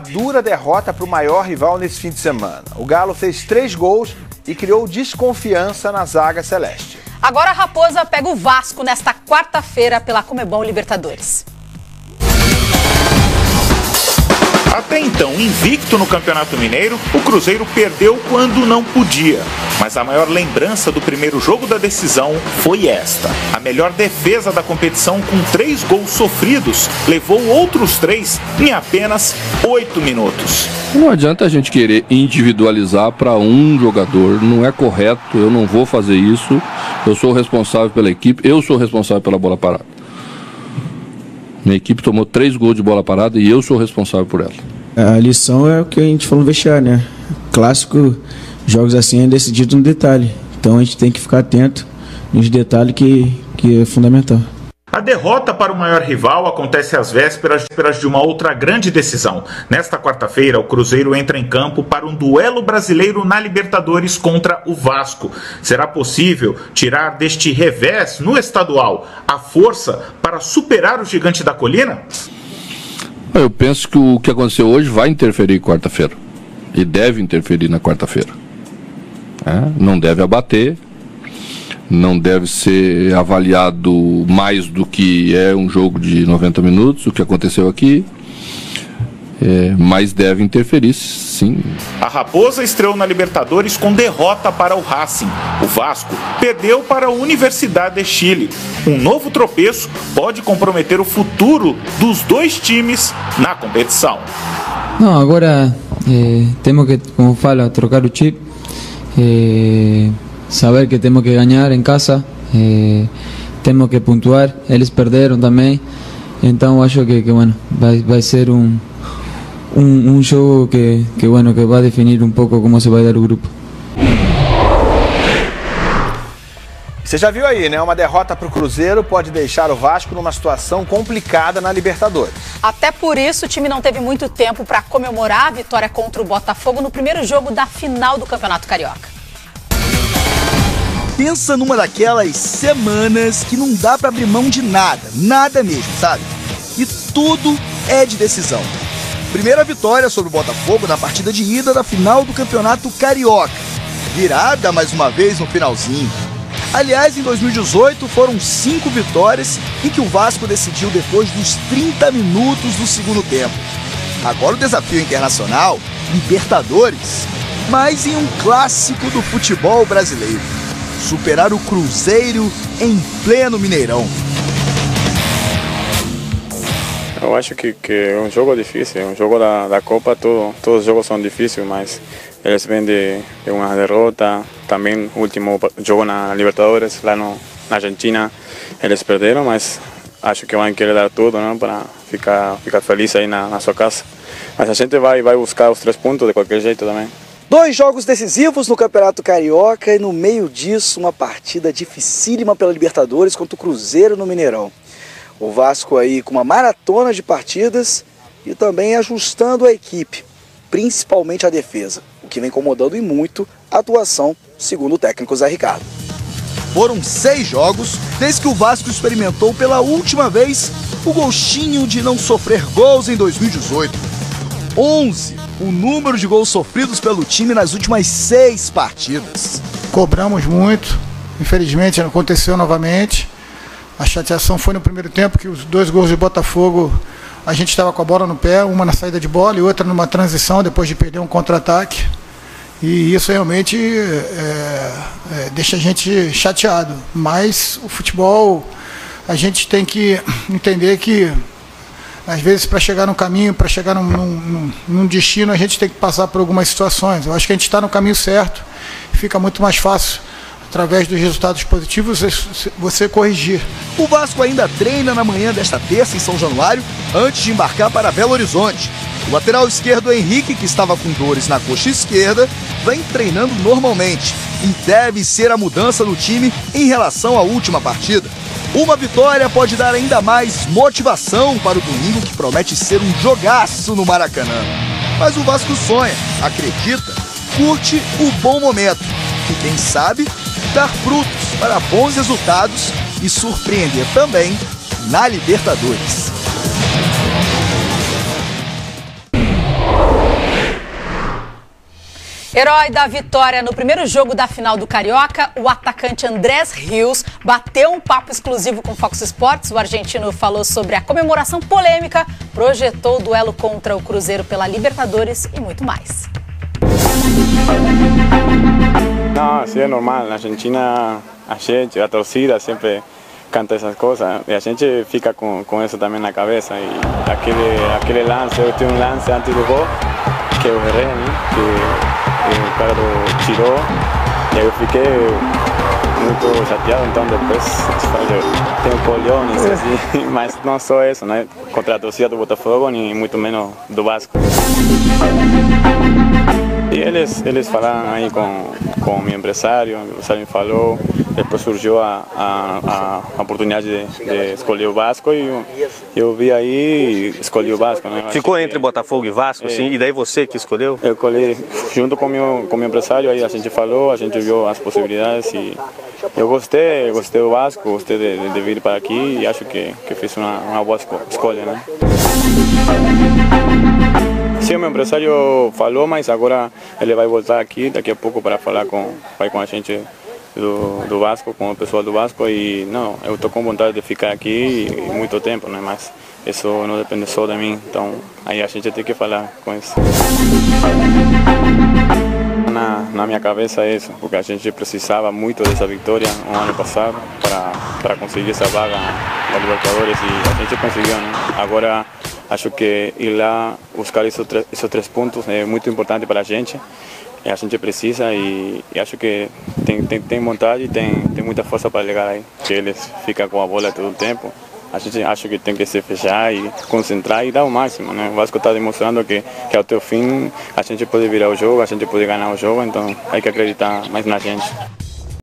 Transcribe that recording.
Dura derrota para o maior rival nesse fim de semana. O Galo fez 3 gols e criou desconfiança na zaga celeste. Agora a Raposa pega o Vasco nesta quarta-feira pela Conmebol Libertadores. Até então, invicto no Campeonato Mineiro, o Cruzeiro perdeu quando não podia. Mas a maior lembrança do primeiro jogo da decisão foi esta. A melhor defesa da competição, com 3 gols sofridos, levou outros 3 em apenas 8 minutos. Não adianta a gente querer individualizar para um jogador, não é correto, eu não vou fazer isso. Eu sou responsável pela equipe, eu sou responsável pela bola parada. Minha equipe tomou 3 gols de bola parada e eu sou responsável por ela. A lição é o que a gente falou no vestiário, né? Clássico, jogos assim é decidido no detalhe. Então a gente tem que ficar atento nos detalhes que é fundamental. A derrota para o maior rival acontece às vésperas de uma outra grande decisão. Nesta quarta-feira, o Cruzeiro entra em campo para um duelo brasileiro na Libertadores contra o Vasco. Será possível tirar deste revés no estadual a força para superar o gigante da colina? Eu penso que o que aconteceu hoje vai interferir quarta-feira. E deve interferir na quarta-feira. Não deve abater. Não deve ser avaliado mais do que é um jogo de 90 minutos, o que aconteceu aqui, mas deve interferir, sim. A Raposa estreou na Libertadores com derrota para o Racing. O Vasco perdeu para a Universidade de Chile. Um novo tropeço pode comprometer o futuro dos 2 times na competição. Não, agora temos que, como fala, trocar o chip. Saber que temos que ganhar em casa, temos que pontuar, eles perderam também, então acho que bueno, vai ser um jogo que vai definir um pouco como se vai dar o grupo. Você já viu aí, né? Uma derrota para o Cruzeiro pode deixar o Vasco numa situação complicada na Libertadores. Até por isso, o time não teve muito tempo para comemorar a vitória contra o Botafogo no primeiro jogo da final do Campeonato Carioca. Pensa numa daquelas semanas que não dá pra abrir mão de nada mesmo, sabe? E tudo é de decisão. Primeira vitória sobre o Botafogo na partida de ida da final do Campeonato Carioca. Virada mais uma vez no finalzinho. Aliás, em 2018 foram 5 vitórias em que o Vasco decidiu depois dos 30 minutos do segundo tempo. Agora o desafio internacional, Libertadores, mas em um clássico do futebol brasileiro. Superar o Cruzeiro em pleno Mineirão. Eu acho que é um jogo difícil, um jogo da Copa, todos os jogos são difíceis, mas eles vêm de uma derrota, também o último jogo na Libertadores, lá na Argentina, eles perderam, mas acho que vão querer dar tudo, né, para ficar feliz aí na sua casa. Mas a gente vai buscar os 3 pontos de qualquer jeito também. 2 jogos decisivos no Campeonato Carioca e no meio disso uma partida dificílima pela Libertadores contra o Cruzeiro no Mineirão. O Vasco aí com uma maratona de partidas e também ajustando a equipe, principalmente a defesa, o que vem incomodando e muito a atuação, segundo o técnico Zé Ricardo. Foram 6 jogos desde que o Vasco experimentou pela última vez o gostinho de não sofrer gols em 2018. 11 o número de gols sofridos pelo time nas últimas 6 partidas. Cobramos muito, infelizmente aconteceu novamente. A chateação foi no primeiro tempo, que os 2 gols de Botafogo, a gente estava com a bola no pé, uma na saída de bola e outra numa transição, depois de perder um contra-ataque. E isso realmente deixa a gente chateado. Mas o futebol, a gente tem que entender que às vezes, para chegar no caminho, para chegar num destino, a gente tem que passar por algumas situações. Eu acho que a gente está no caminho certo, fica muito mais fácil, através dos resultados positivos, você corrigir. O Vasco ainda treina na manhã desta terça em São Januário, antes de embarcar para Belo Horizonte. O lateral esquerdo Henrique, que estava com dores na coxa esquerda, vem treinando normalmente e deve ser a mudança no time em relação à última partida. Uma vitória pode dar ainda mais motivação para o domingo, que promete ser um jogaço no Maracanã. Mas o Vasco sonha, acredita, curte o bom momento e, quem sabe, dar frutos para bons resultados e surpreender também na Libertadores. Herói da vitória no primeiro jogo da final do Carioca, o atacante Andrés Rios bateu um papo exclusivo com Fox Sports. O argentino falou sobre a comemoração polêmica, projetou o duelo contra o Cruzeiro pela Libertadores e muito mais. Não, sí, é normal. Na Argentina, a torcida sempre canta essas coisas e a gente fica com isso também na cabeça. E aquele lance, eu tenho um lance antes do gol, que eu errei, né? Que o cara tirou e aí eu fiquei muito chateado. Então depois tenho colhões assim, mas não só isso, né? Contra a torcida do Botafogo, nem muito menos do Vasco. E eles falaram aí com o meu empresário me falou, depois surgiu a oportunidade de escolher o Vasco e eu vi aí e escolhi o Vasco. Né? Ficou entre Botafogo e Vasco, sim, e daí você que escolheu? Eu escolhi junto com o meu empresário, aí a gente falou, a gente viu as possibilidades e eu gostei do Vasco, gostei de vir para aqui e acho que fiz uma boa escolha, né? Sim, o meu empresário falou, mas agora ele vai voltar aqui daqui a pouco para falar com a gente do Vasco, com o pessoal do Vasco e não, eu estou com vontade de ficar aqui muito tempo, né? Mas isso não depende só de mim, então aí a gente tem que falar com isso. Na minha cabeça é isso, porque a gente precisava muito dessa vitória no ano passado para conseguir essa vaga na Libertadores e a gente conseguiu, né? Agora acho que ir lá buscar esses 3 pontos é muito importante para a gente precisa e acho que tem vontade e tem muita força para chegar aí, que eles ficam com a bola todo o tempo. A gente acha que tem que se fechar e concentrar e dar o máximo, né? O Vasco está demonstrando que até o fim a gente pode virar o jogo, a gente pode ganhar o jogo, então hay que acreditar mais na gente.